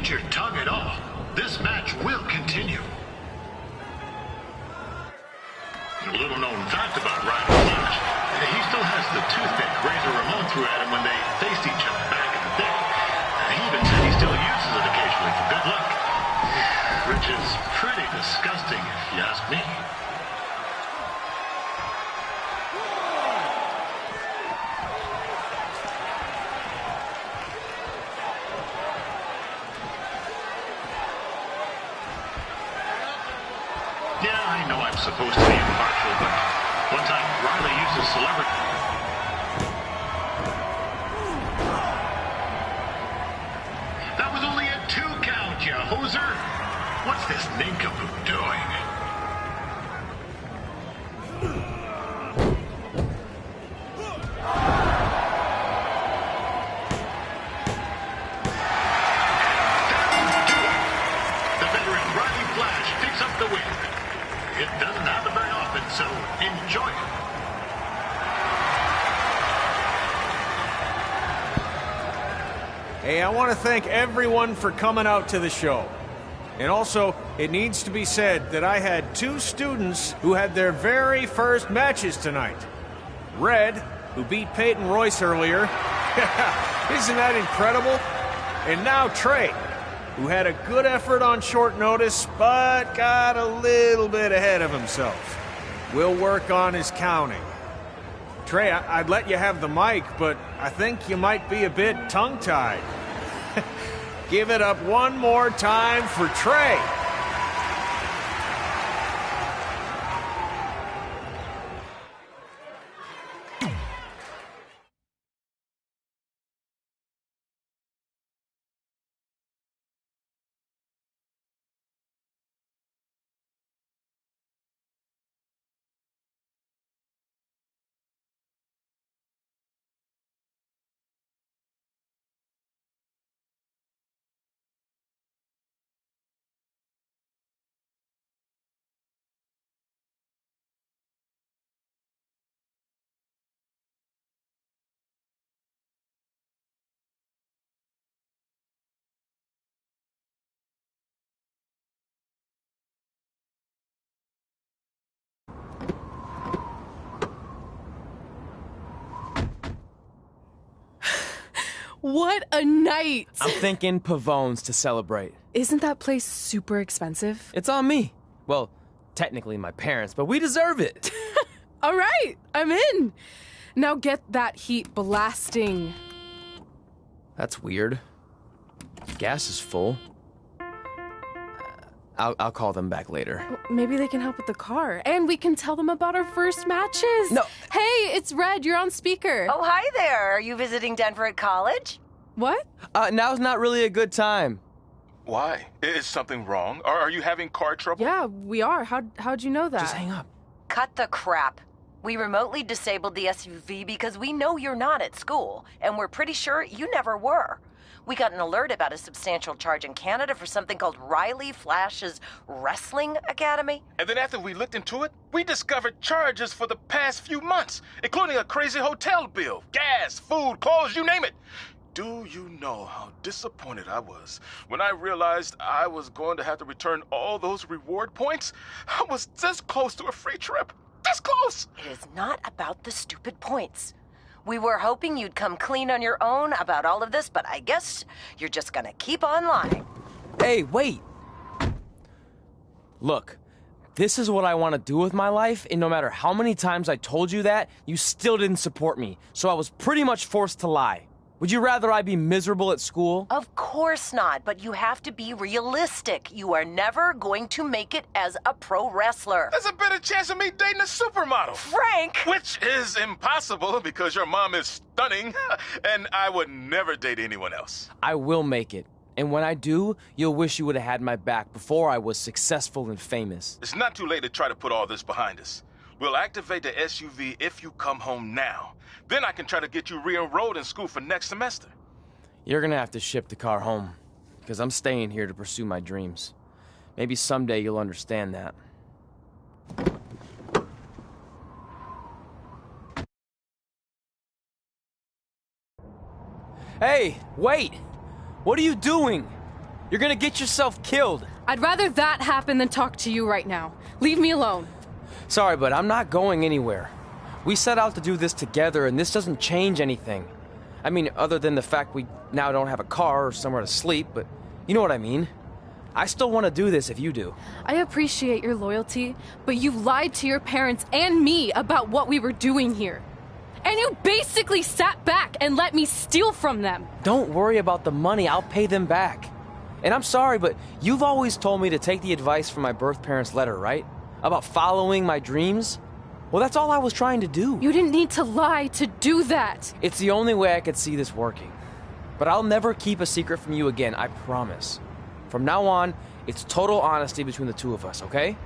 bite your tongue at all. This match will continue. A little known fact about Ryder Flash, he still has the toothpick Razor Ramon threw at him when they faced each other back in the day. He even said he still uses it occasionally for good luck. Which is pretty disgusting if you ask me. Yeah, I know I'm supposed to be impartial, but one time Riley used a celebrity. That was only a 2 count, you hoser. What's this nincompoop doing? The veteran Riley Flash picks up the win. It doesn't happen very often, so enjoy it. Hey, I want to thank everyone for coming out to the show. And also, it needs to be said that I had 2 students who had their very first matches tonight. Red, who beat Peyton Royce earlier. Isn't that incredible? And now Trey, who had a good effort on short notice, but got a little bit ahead of himself. We'll work on his counting. Trey, I'd let you have the mic, but I think you might be a bit tongue-tied. Give it up one more time for Trey. What a night! I'm thinking Pavone's to celebrate. Isn't that place super expensive? It's on me. Well, technically my parents, but we deserve it. All right, I'm in. Now get that heat blasting. That's weird. Gas is full. I'll call them back later. Maybe they can help with the car. And we can tell them about our first matches. No. Hey, it's Red. You're on speaker. Oh, hi there. Are you visiting Denver at college? What? Now's not really a good time. Why? Is something wrong? Or are you having car trouble? Yeah, we are. How'd you know that? Just hang up. Cut the crap. We remotely disabled the SUV because we know you're not at school, and we're pretty sure you never were. We got an alert about a substantial charge in Canada for something called Riley Flash's Wrestling Academy. And then after we looked into it, we discovered charges for the past few months, including a crazy hotel bill, gas, food, clothes, you name it. Do you know how disappointed I was when I realized I was going to have to return all those reward points? I was this close to a free trip. This close! It is not about the stupid points. We were hoping you'd come clean on your own about all of this, but I guess you're just gonna keep on lying. Hey, wait. Look, this is what I want to do with my life, and no matter how many times I told you that, you still didn't support me, so I was pretty much forced to lie. Would you rather I be miserable at school? Of course not, but you have to be realistic. You are never going to make it as a pro wrestler. There's a better chance of me dating a supermodel. Frank! Which is impossible because your mom is stunning, and I would never date anyone else. I will make it. And when I do, you'll wish you would have had my back before I was successful and famous. It's not too late to try to put all this behind us. We'll activate the SUV if you come home now. Then I can try to get you re-enrolled in school for next semester. You're gonna have to ship the car home, because I'm staying here to pursue my dreams. Maybe someday you'll understand that. Hey, wait! What are you doing? You're gonna get yourself killed. I'd rather that happen than talk to you right now. Leave me alone. Sorry, but I'm not going anywhere. We set out to do this together, and this doesn't change anything. I mean, other than the fact we now don't have a car or somewhere to sleep, but you know what I mean. I still want to do this if you do. I appreciate your loyalty, but you lied to your parents and me about what we were doing here. And you basically sat back and let me steal from them. Don't worry about the money, I'll pay them back. And I'm sorry, but you've always told me to take the advice from my birth parents' letter, right? About following my dreams? Well, that's all I was trying to do. You didn't need to lie to do that. It's the only way I could see this working. But I'll never keep a secret from you again, I promise. From now on, it's total honesty between the two of us, okay?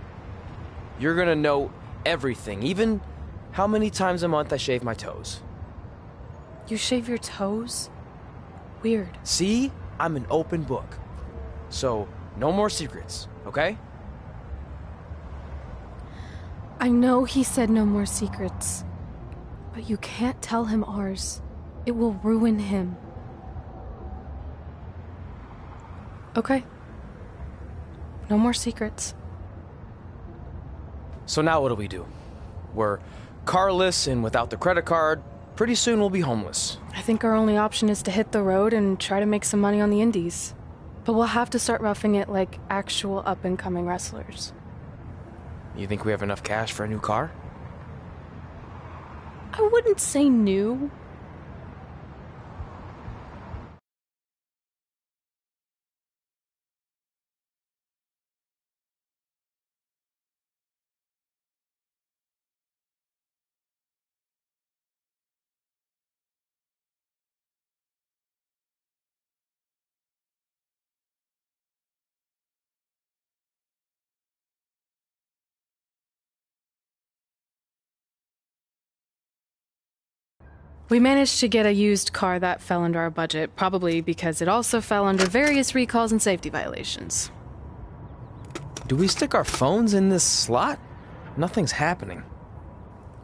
You're gonna know everything, even how many times a month I shave my toes. You shave your toes? Weird. See? I'm an open book. So, no more secrets, okay? I know he said no more secrets, but you can't tell him ours. It will ruin him. Okay. No more secrets. So now what do we do? We're carless and without the credit card. Pretty soon we'll be homeless. I think our only option is to hit the road and try to make some money on the indies. But we'll have to start roughing it like actual up-and-coming wrestlers. You think we have enough cash for a new car? I wouldn't say new. We managed to get a used car that fell under our budget, probably because it also fell under various recalls and safety violations. Do we stick our phones in this slot? Nothing's happening.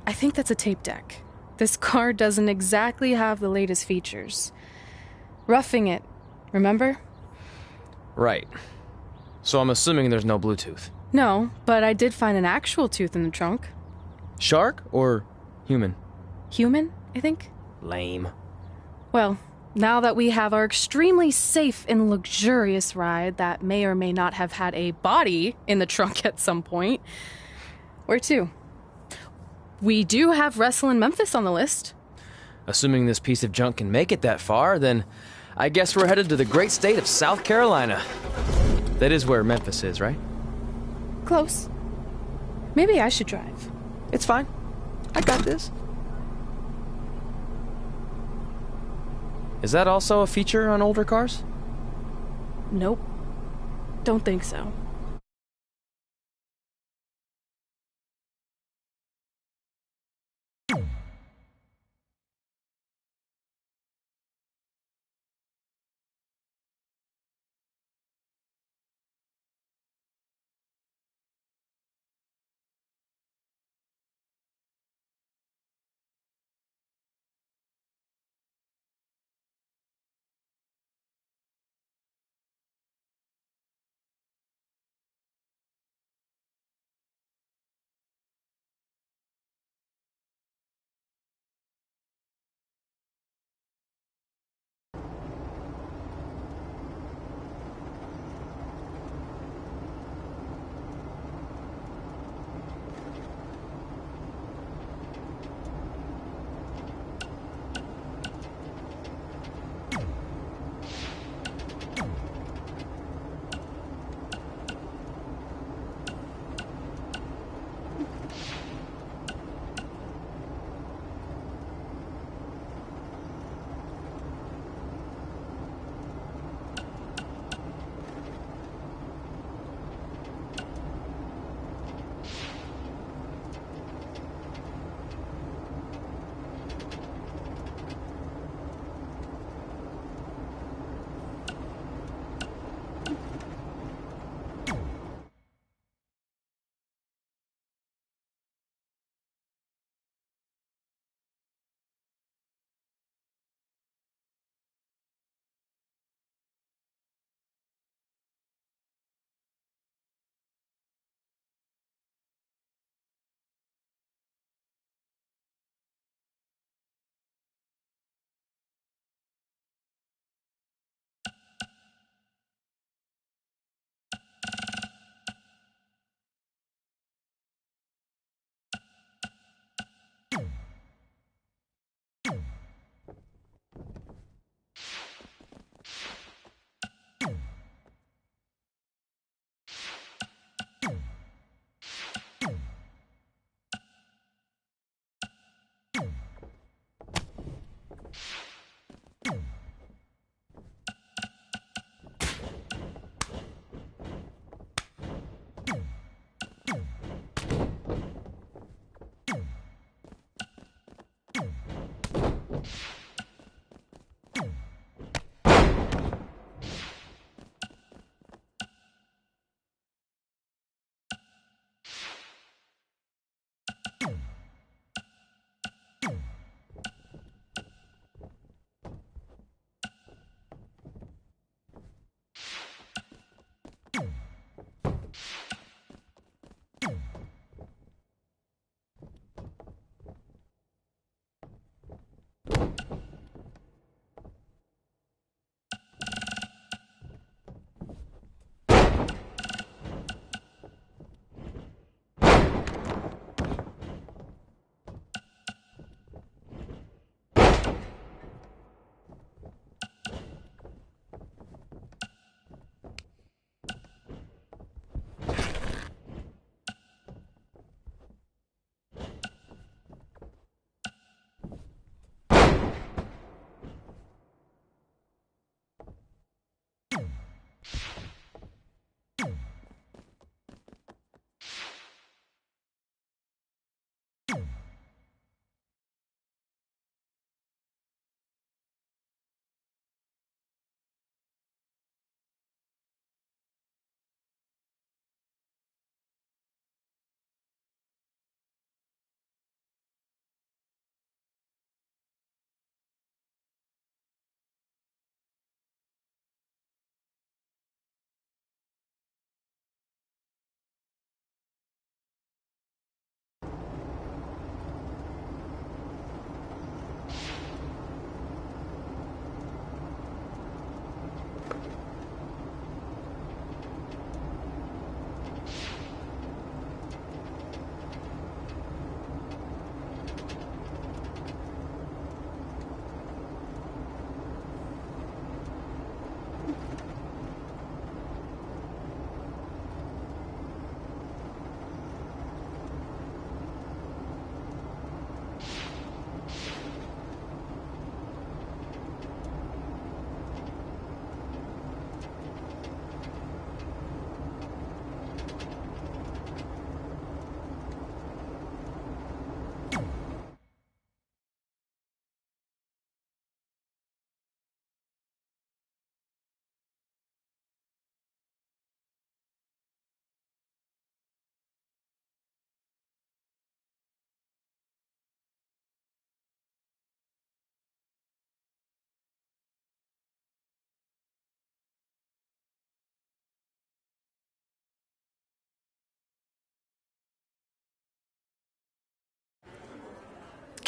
I think that's a tape deck. This car doesn't exactly have the latest features. Roughing it, remember? Right. So I'm assuming there's no Bluetooth. No, but I did find an actual tooth in the trunk. Shark or human? Human, I think? Lame. Well, now that we have our extremely safe and luxurious ride that may or may not have had a body in the trunk at some point, where to? We do have Wrestle in Memphis on the list. Assuming this piece of junk can make it that far, then I guess we're headed to the great state of South Carolina. That is where Memphis is, right? Close. Maybe I should drive. It's fine. I got this. Is that also a feature on older cars? Nope. Don't think so.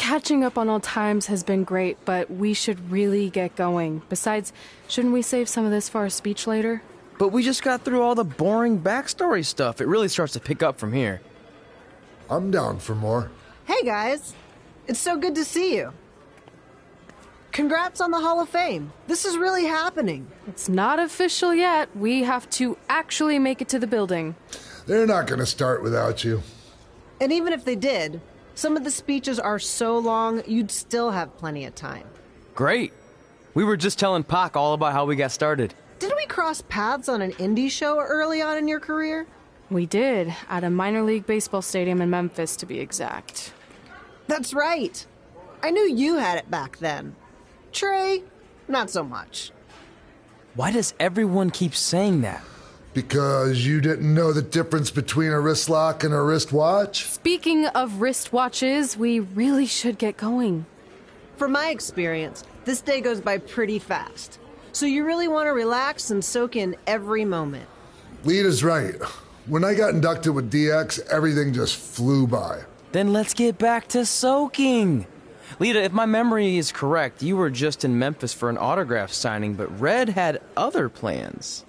Catching up on old times has been great, but we should really get going. Besides, shouldn't we save some of this for our speech later? But we just got through all the boring backstory stuff. It really starts to pick up from here. I'm down for more. Hey guys, it's so good to see you. Congrats on the Hall of Fame. This is really happening. It's not official yet. We have to actually make it to the building. They're not going to start without you. And even if they did, some of the speeches are so long, you'd still have plenty of time. Great. We were just telling Pac all about how we got started. Didn't we cross paths on an indie show early on in your career? We did, at a minor league baseball stadium in Memphis, to be exact. That's right. I knew you had it back then. Trey, not so much. Why does everyone keep saying that? Because you didn't know the difference between a wrist lock and a wristwatch? Speaking of wristwatches, we really should get going. From my experience, this day goes by pretty fast. So you really want to relax and soak in every moment. Lita's right. When I got inducted with DX, everything just flew by. Then let's get back to soaking. Lita, if my memory is correct, you were just in Memphis for an autograph signing, but Red had other plans.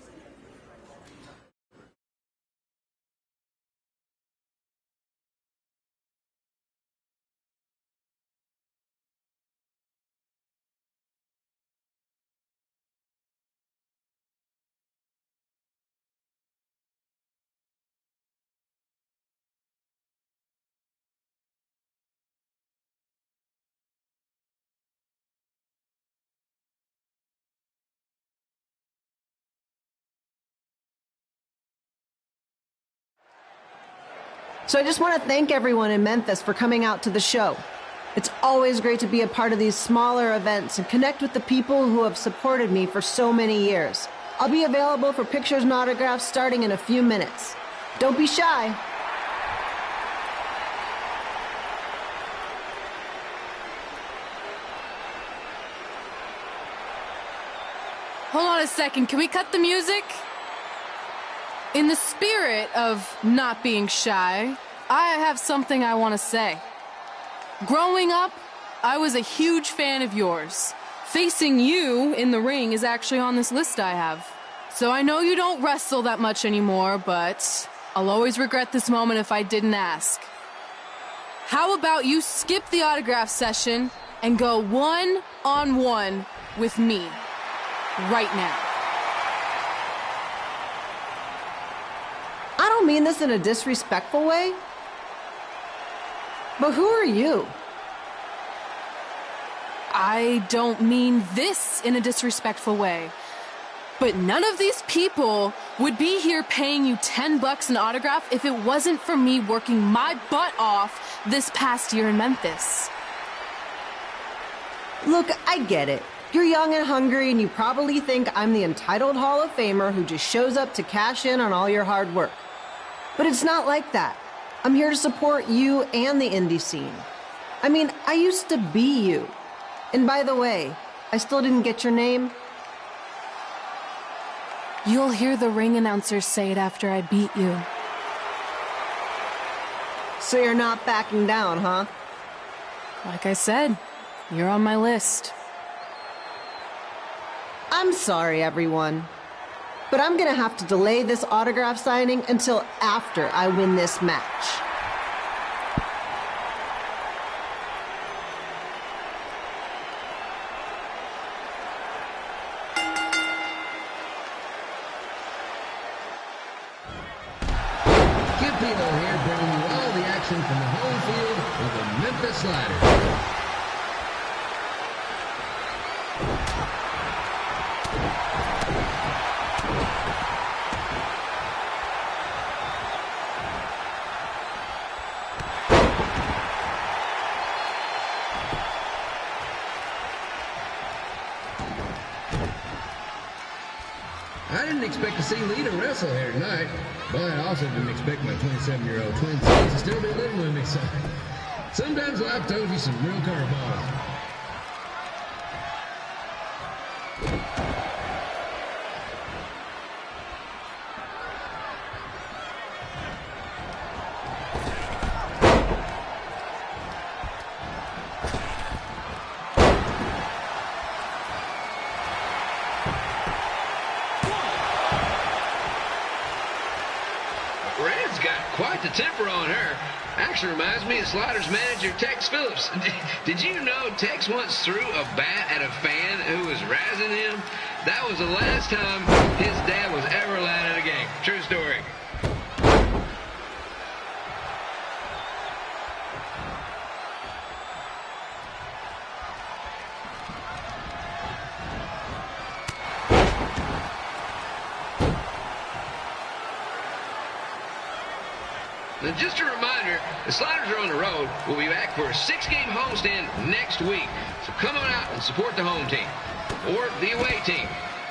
So I just want to thank everyone in Memphis for coming out to the show. It's always great to be a part of these smaller events and connect with the people who have supported me for so many years. I'll be available for pictures and autographs starting in a few minutes. Don't be shy. Hold on a second, can we cut the music? In the spirit of not being shy, I have something I want to say. Growing up, I was a huge fan of yours. Facing you in the ring is actually on this list I have. So I know you don't wrestle that much anymore, but I'll always regret this moment if I didn't ask. How about you skip the autograph session and go one-on-one with me right now? I don't mean this in a disrespectful way, but who are you? I don't mean this in a disrespectful way, but none of these people would be here paying you $10 an autograph if it wasn't for me working my butt off this past year in Memphis. Look, I get it. You're young and hungry, and you probably think I'm the entitled Hall of Famer who just shows up to cash in on all your hard work. But it's not like that. I'm here to support you and the indie scene. I mean, I used to be you. And by the way, I still didn't get your name. You'll hear the ring announcers say it after I beat you. So you're not backing down, huh? Like I said, you're on my list. I'm sorry, everyone. But I'm gonna have to delay this autograph signing until after I win this match. Skip Pino here, bringing you all the action from the home field of the Memphis Sliders. I didn't expect to see Lita wrestle here tonight, but I also didn't expect my 27-year-old twin sister to still be living with me, so sometimes life throws you some real curveballs. Quite the temper on her. Actually reminds me of Slaughter's manager, Tex Phillips. Did you know Tex once threw a bat at a fan who was razzing him? That was the last time his dad was ever allowed at a game. True story. Now, just a reminder, the Sliders are on the road. We'll be back for a 6-game homestand next week. So come on out and support the home team. Or the away team.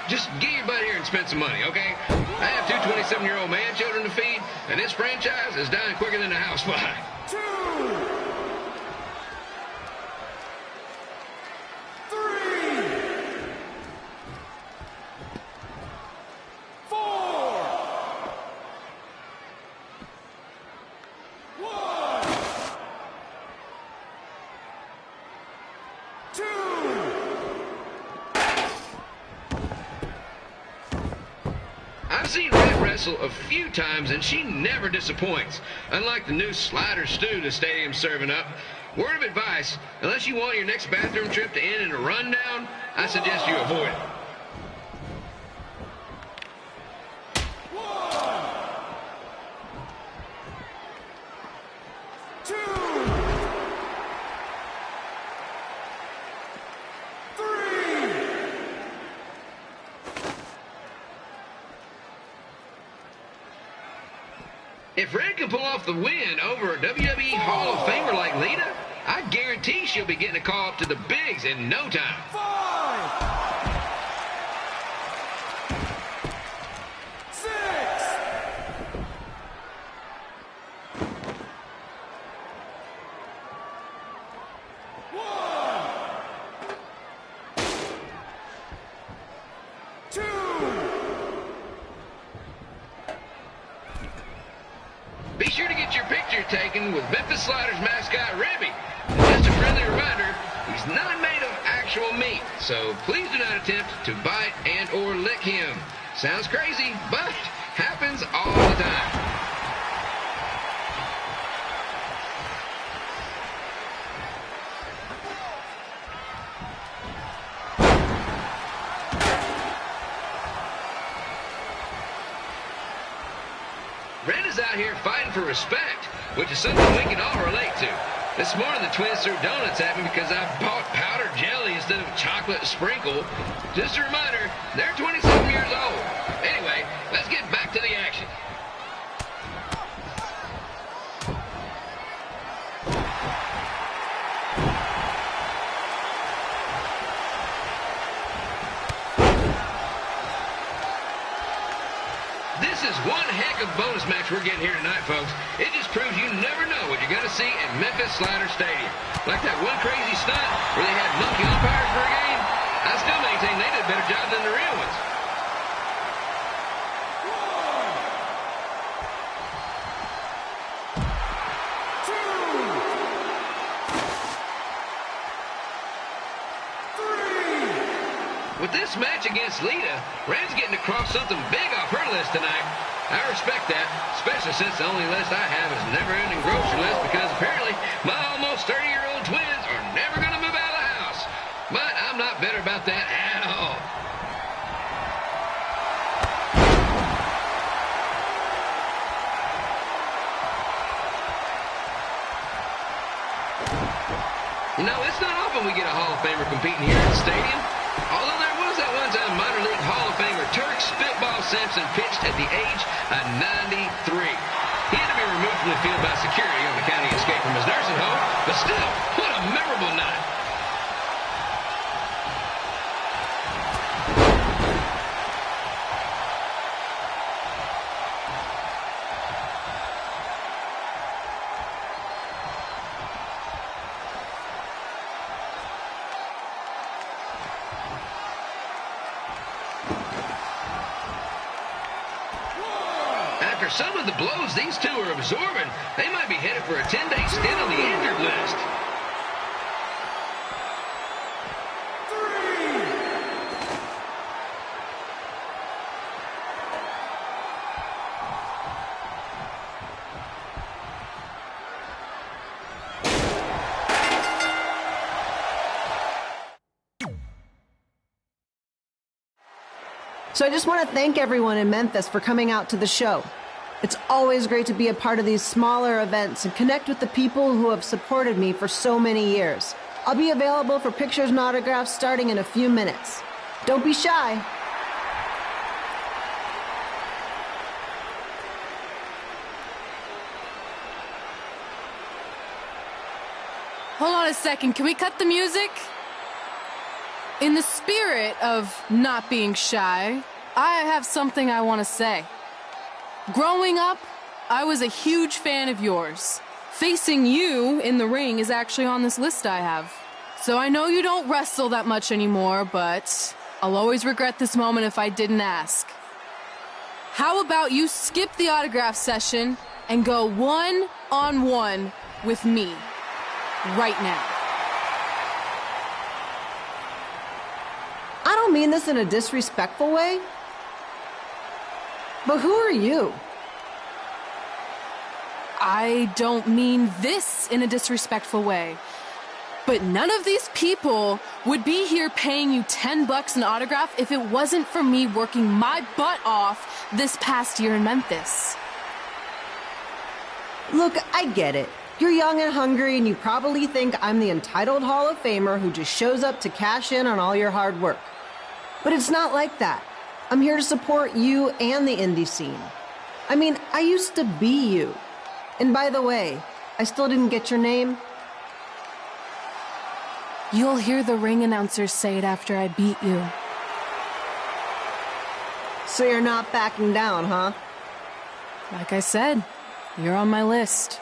Just get your butt here and spend some money, okay? I have 2 27-year-old man children to feed, and this franchise is dying quicker than a housefly. 2, 3, 4, 1, 2. I've seen Red wrestle a few times, and she never disappoints. Unlike the new slider stew the stadium's serving up. Word of advice, unless you want your next bathroom trip to end in a rundown, I suggest you avoid it. 1, 2, 3. If Red can pull off the win over a WWE Hall of Famer like Lita, I guarantee she'll be getting a call up to the bigs in no time. 5, 6. 1, 2. Be sure to get your picture taken with Memphis Sliders mascot Rebby. And just a friendly reminder, he's not made of actual meat, so please do not attempt to bite and or lick him. Sounds crazy, but happens all the time. Red is out here fighting for respect, which is something we can all relate to. This morning the twins threw donuts at me because I bought powdered jelly instead of chocolate sprinkle. Just a reminder, they're 27 years old. Anyway, let's get back to the action. This is one heck of a bonus match we're getting here tonight, folks. It just proves you never know what you're going to see at Memphis Slider Stadium. Like that one crazy stunt where they had monkey umpires for a game. I still maintain they did a better job than the real ones. 1, 2, 3. With this match against Lita, Red's getting to cross something big off her list tonight. I respect that, especially since the only list I have is never-ending grocery list because apparently my almost 30-year-old twins are never going to move out of the house. But I'm not bitter about that at all. You know, it's not often we get a Hall of Famer competing here at the stadium. Although there was that one time minor league Hall of Famer Turk Spitball Simpson pitched at the age of 93. He had to be removed from the field by security on account of the escape from his nursing home, but still, what a memorable night. After some of the blows these two are absorbing, they might be headed for a 10-day stint on the injured list. 3. So I just want to thank everyone in Memphis for coming out to the show. It's always great to be a part of these smaller events and connect with the people who have supported me for so many years. I'll be available for pictures and autographs starting in a few minutes. Don't be shy. Hold on a second, can we cut the music? In the spirit of not being shy, I have something I want to say. Growing up, I was a huge fan of yours. Facing you in the ring is actually on this list I have. So I know you don't wrestle that much anymore, but I'll always regret this moment if I didn't ask. How about you skip the autograph session and go one-on-one with me right now? I don't mean this in a disrespectful way, but who are you? I don't mean this in a disrespectful way, but none of these people would be here paying you $10 an autograph if it wasn't for me working my butt off this past year in Memphis. Look, I get it. You're young and hungry, and you probably think I'm the entitled Hall of Famer who just shows up to cash in on all your hard work. But it's not like that. I'm here to support you and the indie scene. I mean, I used to be you. And by the way, I still didn't get your name. You'll hear the ring announcers say it after I beat you. So you're not backing down, huh? Like I said, you're on my list.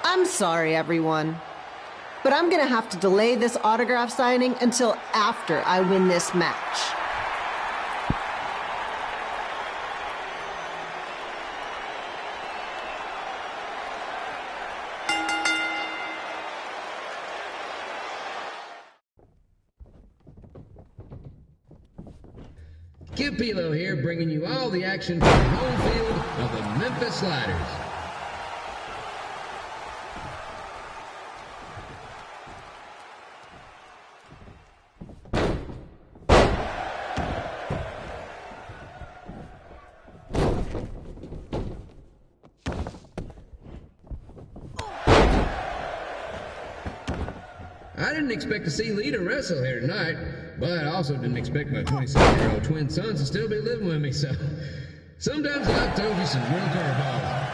I'm sorry, everyone. But I'm gonna have to delay this autograph signing until after I win this match. Kid Pilo here, bringing you all the action from the home field of the Memphis Sliders. I didn't expect to see Lita wrestle here tonight, but I also didn't expect my 27-year-old twin sons to still be living with me, so sometimes life throws you some real curveballs.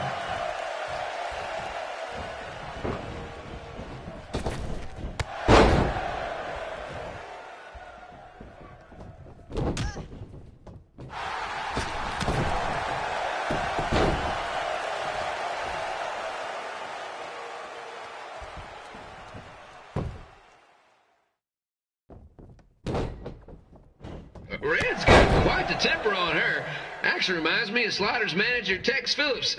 Red's got quite the temper on her. Actually reminds me of Sliders manager Tex Phillips.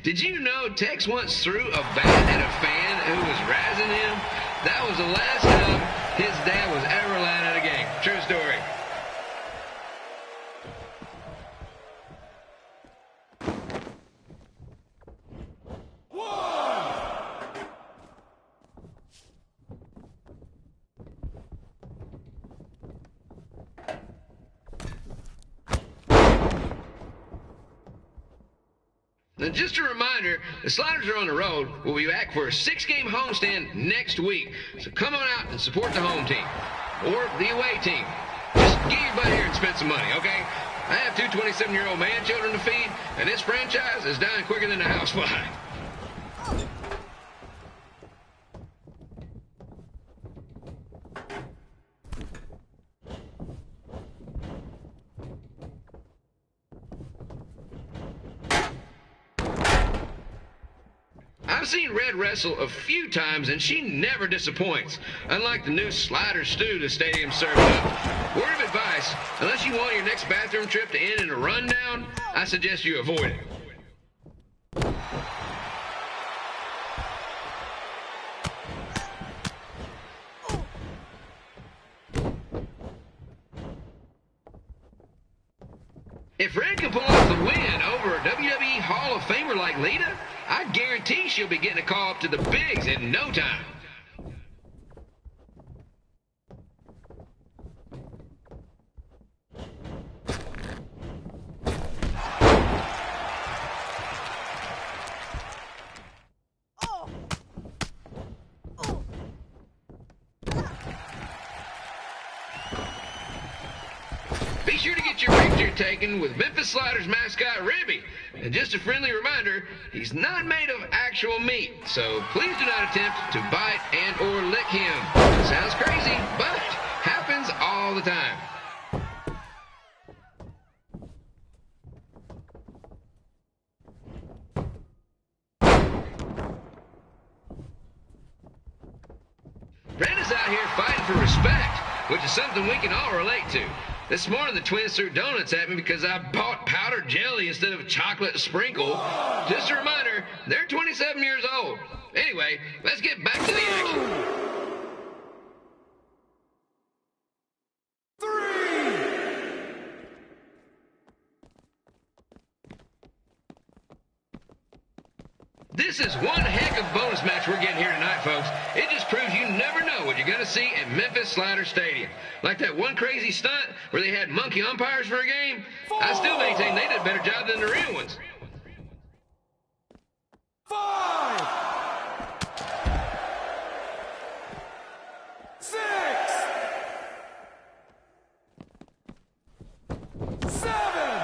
Did you know Tex once threw a bat at a fan who was razzing him? That was the last time his dad was ever allowed at a game. True story. Now, just a reminder, the Sliders are on the road. We'll be back for a 6-game homestand next week. So come on out and support the home team. Or the away team. Just get your butt here and spend some money, okay? I have 2 27-year-old man children to feed, and this franchise is dying quicker than a housefly. I've seen Red wrestle a few times, and she never disappoints. Unlike the new slider stew the stadium serves up. Word of advice, unless you want your next bathroom trip to end in a rundown, I suggest you avoid it. If Red can pull off the win over a WWE Hall of Famer like Lita, I guarantee she'll be getting a call up to the bigs in no time. taken with Memphis Sliders mascot Ribby. And just a friendly reminder, he's not made of actual meat, so please do not attempt to bite and or lick him. Sounds crazy, but happens all the time. Red is out here fighting for respect, which is something we can all relate to. This morning the twins threw donuts at me because I bought powdered jelly instead of chocolate sprinkle. Just a reminder, they're 27 years old. Anyway, let's get back to the action. This is one heck of a bonus match we're getting here tonight, folks. It just proves you never know what you're going to see at Memphis Slider Stadium. Like that one crazy stunt where they had monkey umpires for a game. I still maintain they did a better job than the real ones. 5, 6, 7.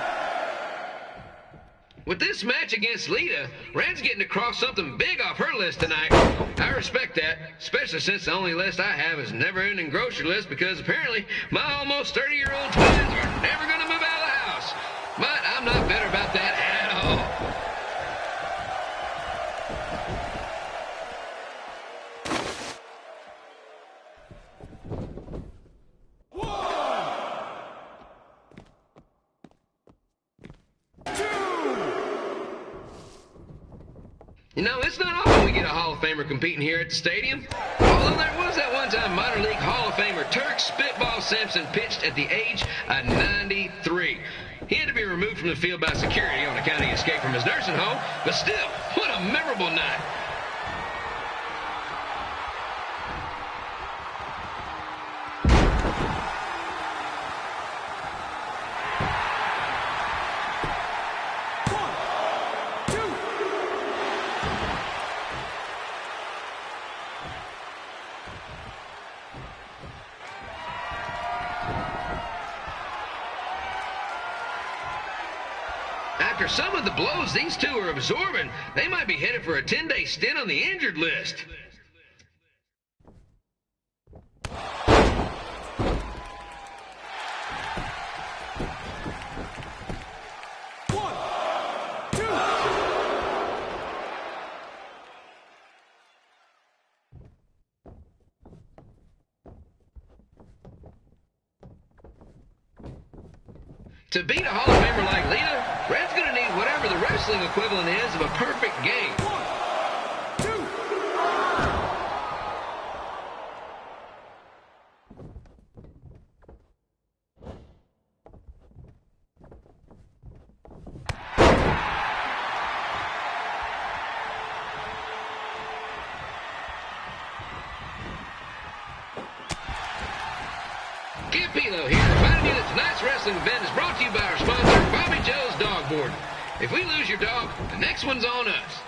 With this match against Lita, Rand's getting to cross something big off her list tonight. I respect that, especially since the only list I have is never-ending grocery list because apparently my almost 30-year-old twins are never going to move out of the house. But I'm not better about that at all. You know, it's not often we get a Hall of Famer competing here at the stadium. Although there was that one time minor league Hall of Famer Turk Spitball Simpson pitched at the age of 93. He had to be removed from the field by security on account of he escaped from his nursing home, but still, what a memorable night. After some of the blows these two are absorbing, they might be headed for a 10-day stint on the injured list. To beat a Hall of Famer like Lita, Red's going to need whatever the wrestling equivalent is of a perfect game. 1, 2. Kid Pilo here, reminding you that tonight's wrestling event is brought to you by our sponsor, Bobby Joe's Dog Board. If we lose your dog, the next one's on us.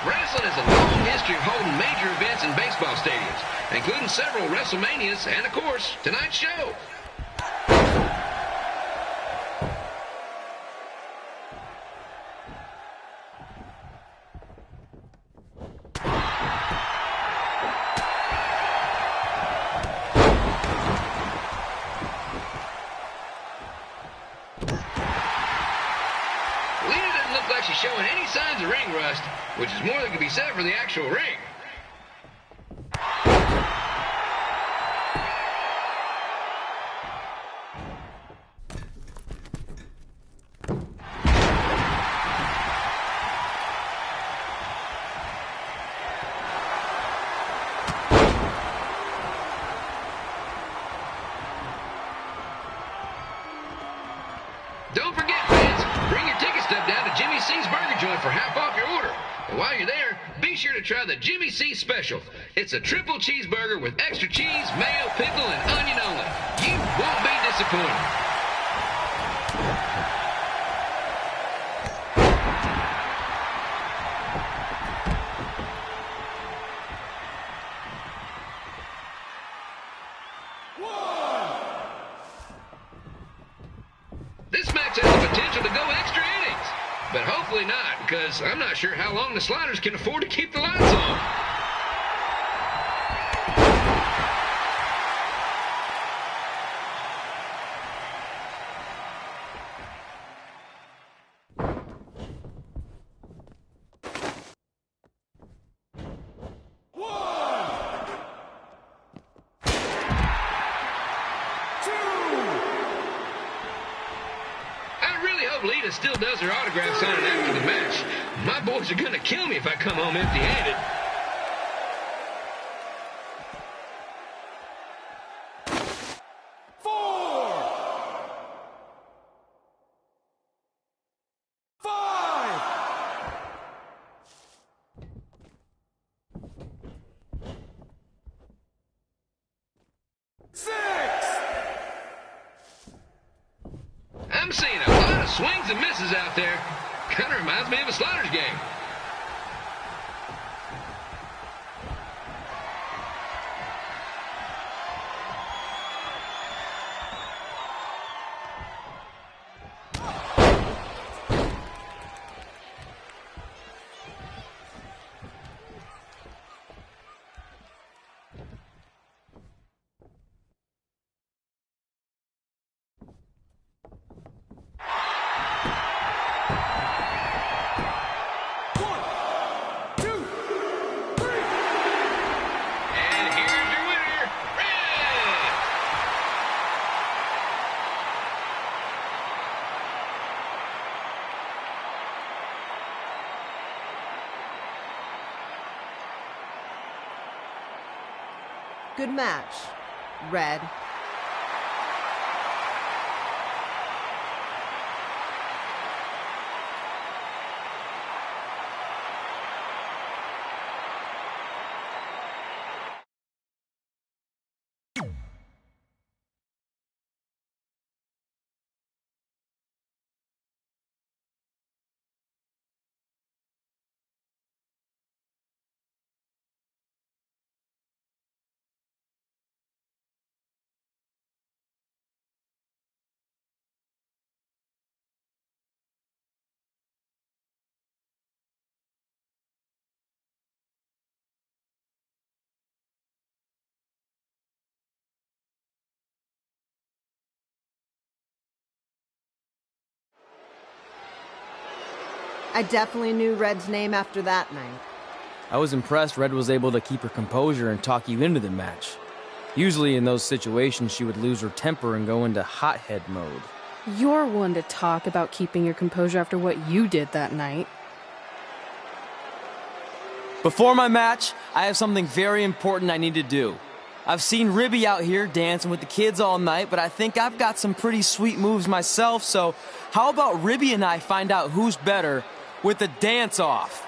Wrestling has a long history of holding major events in baseball stadiums, including several WrestleManias and, of course, tonight's show. Lita doesn't look like she's showing any signs of ring rust, which is more than can be said for the actual ring. Don't forget, fans, bring your ticket stub down to Jimmy C's Burger Joint for half off your order. And while you're there, be sure to try the Jimmy C Special. It's a triple cheeseburger with extra cheese, mayo, pickle, and onion only. You won't be disappointed. This match has the potential to go extra innings, but hopefully not, because I'm not sure how long the Sliders can afford to keep the lights on. Lita still does her autograph signing after the match. My boys are gonna kill me if I come home empty-handed. I'm seeing a lot of swings and misses out there. Kind of reminds me of a Sliders game. Good match, Red. I definitely knew Red's name after that night. I was impressed Red was able to keep her composure and talk you into the match. Usually in those situations, she would lose her temper and go into hothead mode. You're one to talk about keeping your composure after what you did that night. Before my match, I have something very important I need to do. I've seen Ribby out here dancing with the kids all night, but I think I've got some pretty sweet moves myself, so how about Ribby and I find out who's better with the dance-off?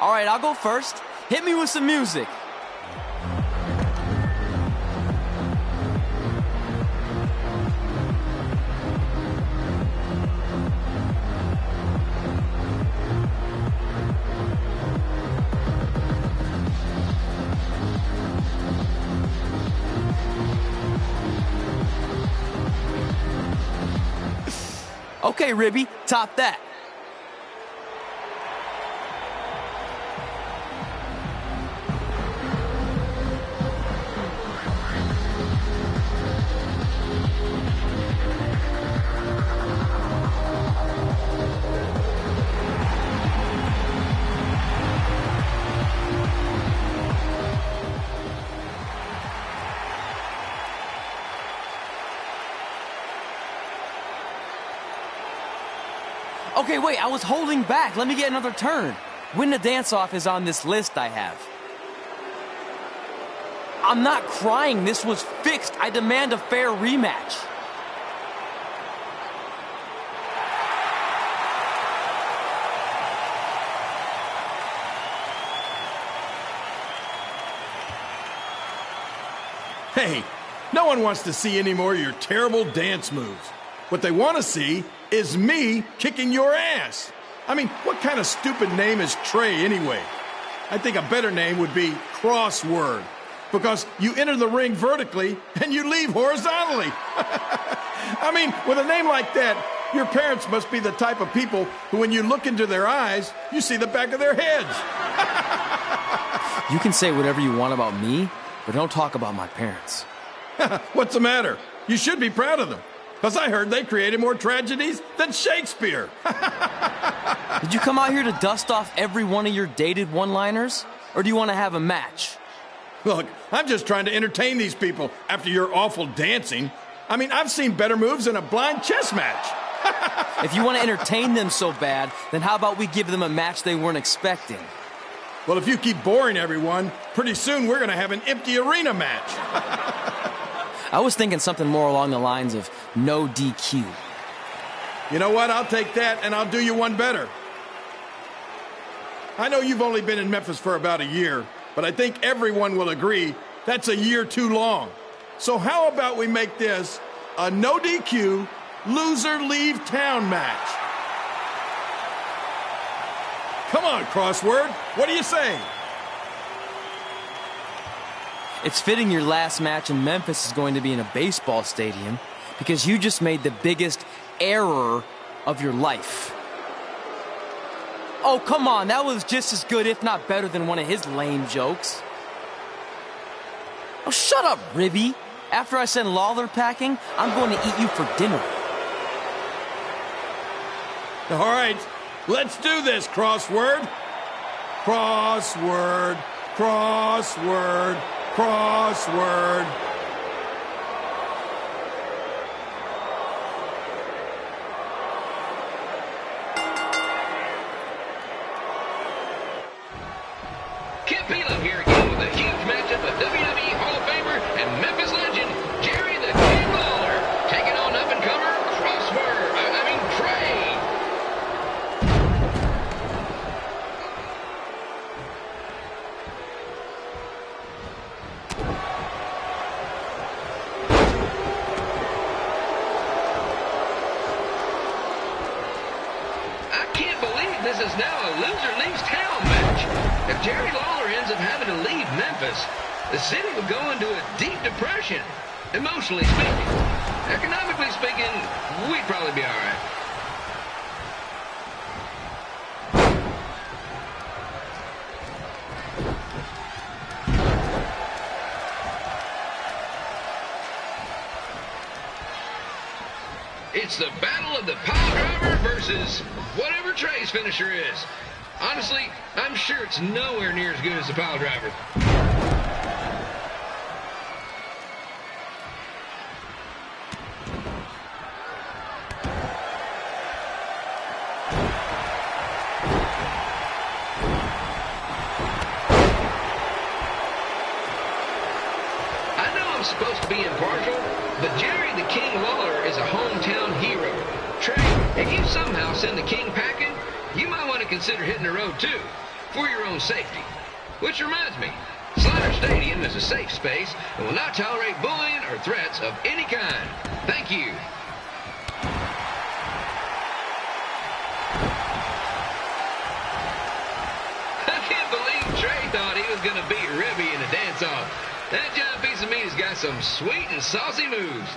All right, I'll go first. Hit me with some music. Okay, Ribby, top that. Okay, wait, I was holding back. Let me get another turn. Win the dance-off is on this list I have. I'm not crying. This was fixed. I demand a fair rematch. Hey, no one wants to see any more of your terrible dance moves. What they want to see is me kicking your ass. I mean, what kind of stupid name is Trey anyway? I think a better name would be Crossword, because you enter the ring vertically and you leave horizontally. I mean, with a name like that, your parents must be the type of people who, when you look into their eyes, you see the back of their heads. You can say whatever you want about me, but don't talk about my parents. What's the matter? You should be proud of them, because I heard they created more tragedies than Shakespeare. Did you come out here to dust off every one of your dated one-liners? Or do you want to have a match? Look, I'm just trying to entertain these people after your awful dancing. I mean, I've seen better moves in a blind chess match. If you want to entertain them so bad, then how about we give them a match they weren't expecting? Well, if you keep boring everyone, pretty soon we're going to have an empty arena match. I was thinking something more along the lines of no DQ. You know what? I'll take that, and I'll do you one better. I know you've only been in Memphis for about a year, but I think everyone will agree that's a year too long. So how about we make this a no DQ, loser leave town match? Come on, Crossword. What do you say? It's fitting your last match in Memphis is going to be in a baseball stadium because you just made the biggest error of your life. Oh, come on. That was just as good, if not better, than one of his lame jokes. Oh, shut up, Ribby. After I send Lawler packing, I'm going to eat you for dinner. All right, let's do this, Crossword. Crossword, crossword, crossword. Kip Pelo here again with a huge matchup of WWE Hall of Famer and Memphis legend, Jerry the King Lawler, taking on up-and-comer Trey. I can't believe this is now a loser leaves town match. If Jerry Lawler ends up having to leave Memphis, the city would go into a deep depression, emotionally speaking. Economically speaking, we'd probably be all right. It's the battle of the pile driver versus whatever Trey's finisher is. Honestly, I'm sure it's nowhere near as good as the pile driver. I know I'm supposed to be impartial, but Jerry the King Lawler is a hometown hero. Trey, if you somehow send the King packing, you might want to consider hitting the road too, for your own safety. Which reminds me, Slaughter Stadium is a safe space and will not tolerate bullying or threats of any kind. Thank you. I can't believe Trey thought he was going to beat Ribby in a dance-off. That giant piece of meat has got some sweet and saucy moves.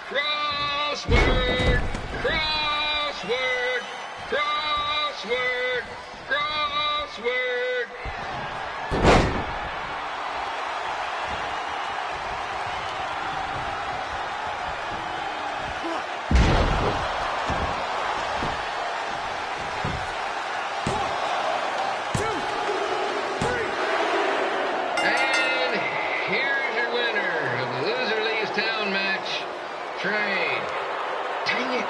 Crossword! Crossword! Crossword! Crossword! Crossword! And here's your winner of the Loser Leaves Town match, Trey. Dang it.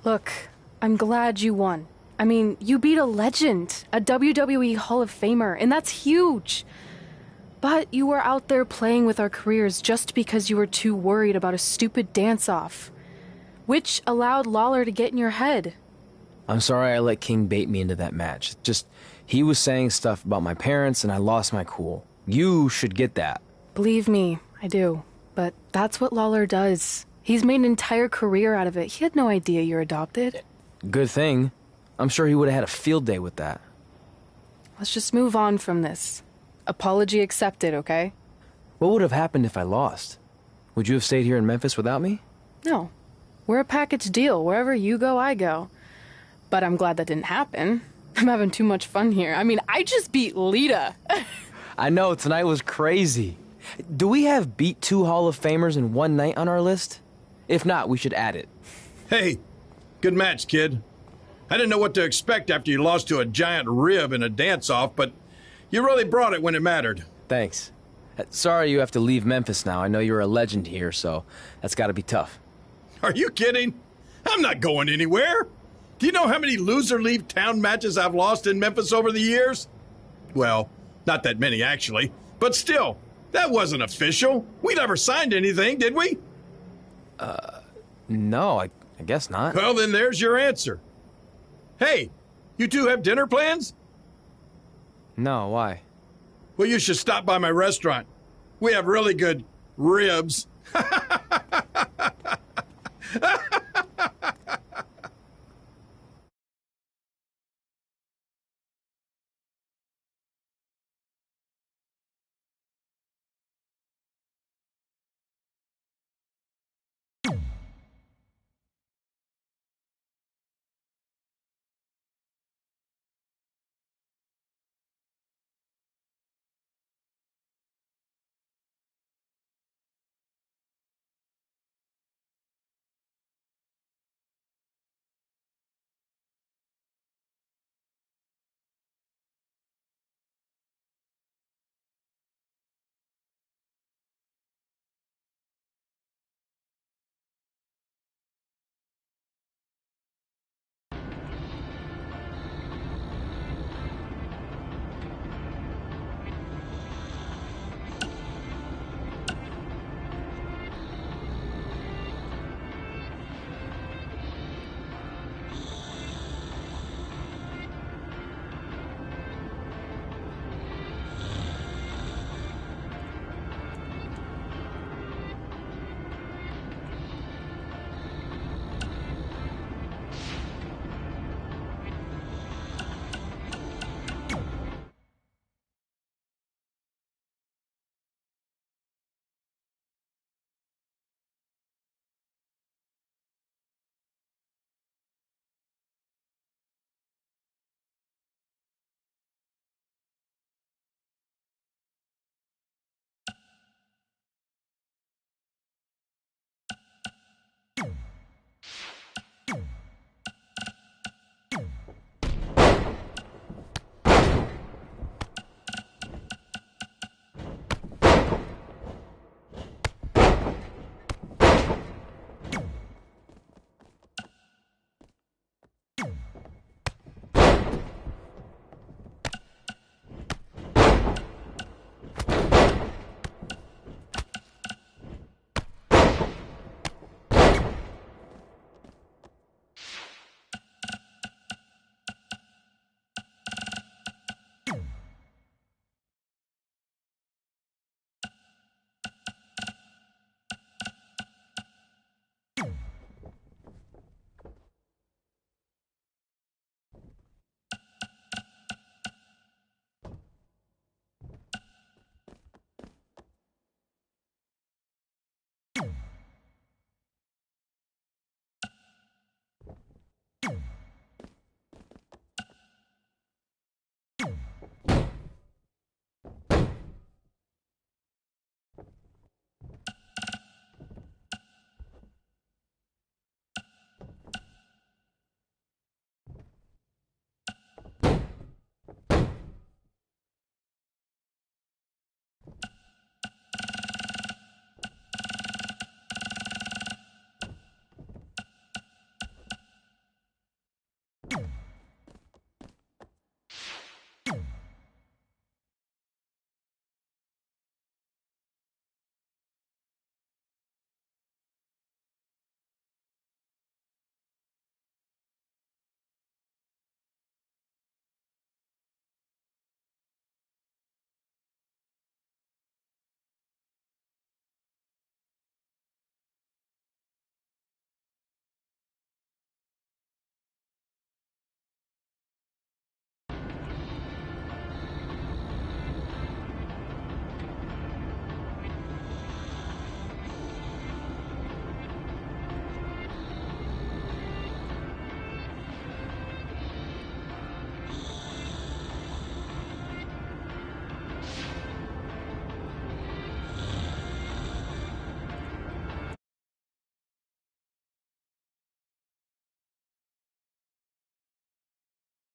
Look, I'm glad you won. I mean, you beat a legend, a WWE Hall of Famer, and that's huge. But you were out there playing with our careers just because you were too worried about a stupid dance-off, which allowed Lawler to get in your head. I'm sorry I let King bait me into that match. Just, he was saying stuff about my parents and I lost my cool. You should get that. Believe me, I do. But that's what Lawler does. He's made an entire career out of it. He had no idea you're adopted. Good thing. I'm sure he would have had a field day with that. Let's just move on from this. Apology accepted, okay? What would have happened if I lost? Would you have stayed here in Memphis without me? No. We're a package deal. Wherever you go, I go. But I'm glad that didn't happen. I'm having too much fun here. I mean, I just beat Lita. I know, tonight was crazy. Do we have beat 2 Hall of Famers in one night on our list? If not, we should add it. Hey, good match, kid. I didn't know what to expect after you lost to a giant rib in a dance-off, but you really brought it when it mattered. Thanks. Sorry you have to leave Memphis now. I know you're a legend here, so that's gotta be tough. Are you kidding? I'm not going anywhere. Do you know how many loser leave town matches I've lost in Memphis over the years? Well, not that many, actually. But still, that wasn't official. We never signed anything, did we? No, I guess not. Well, then there's your answer. Hey, you two have dinner plans? No, why? Well, you should stop by my restaurant. We have really good ribs.